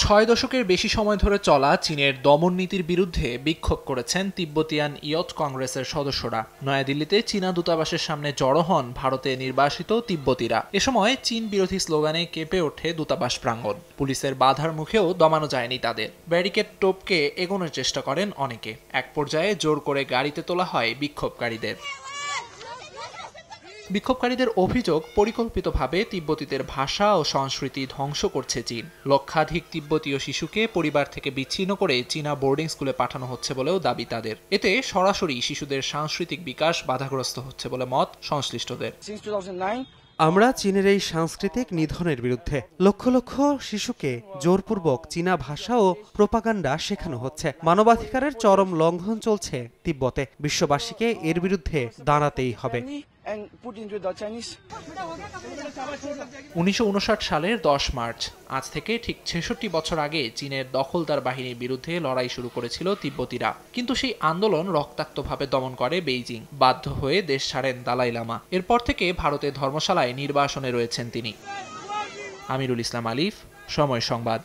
6 দশকের বেশি সময় ধরে চলা চীনের দমন নীতির বিরুদ্ধে বিক্ষোভ করেছেন তিব্বতিয়ান ইয়ত কংগ্রেসের সদস্যরা। নয়াদিল্লিতে চীনা দূতাবাসের সামনে জড়ো হন ভারতে নির্বাসিত তিব্বতীরা। এ সময় চীন বিরোধী স্লোগানে কেঁপে ওঠে দূতাবাস প্রাঙ্গণ। পুলিশের বাধার মুখেও দমানো যায়নি তাদের। ব্যারিকেড টপকে এগোনোর চেষ্টা করেন অনেকে। এক পর্যায়ে জোর করে গাড়িতে তোলা হয় বিক্ষোভকারীদের। বিক্ষোভকারীদের অভিযোগ, পরিকল্পিতভাবে তিব্বতীদের ভাষা ও সংস্কৃতি ধ্বংস করছে চীন। লক্ষাধিক তিব্বতীয় শিশুকে পরিবার থেকে বিচ্ছিন্ন করে চীনা বোর্ডিং স্কুলে পাঠানো হচ্ছে বলেও দাবি তাদের। এতে সরাসরি শিশুদের সাংস্কৃতিক বিকাশ বাধাগ্রস্ত হচ্ছে বলে মত সংশ্লিষ্টদের। আমরা চীনের এই সাংস্কৃতিক নিধনের বিরুদ্ধে। লক্ষ লক্ষ শিশুকে জোরপূর্বক চীনা ভাষা ও প্রোপাগান্ডা শেখানো হচ্ছে। মানবাধিকারের চরম লঙ্ঘন চলছে তিব্বতে। বিশ্ববাসীকে এর বিরুদ্ধে দাঁড়াতেই হবে। 1959 সালের 10 মার্চ, আজ থেকে ঠিক 66 বছর আগে চীনের দখলদার বাহিনীর বিরুদ্ধে লড়াই শুরু করেছিল তিব্বতীরা। কিন্তু সেই আন্দোলন রক্তাক্তভাবে দমন করে বেইজিং। বাধ্য হয়ে দেশ ছাড়েন দালাই লামা। এরপর থেকে ভারতের ধর্মশালায় নির্বাসনে রয়েছেন তিনি। আমিরুল ইসলাম আলিফ, সময় সংবাদ।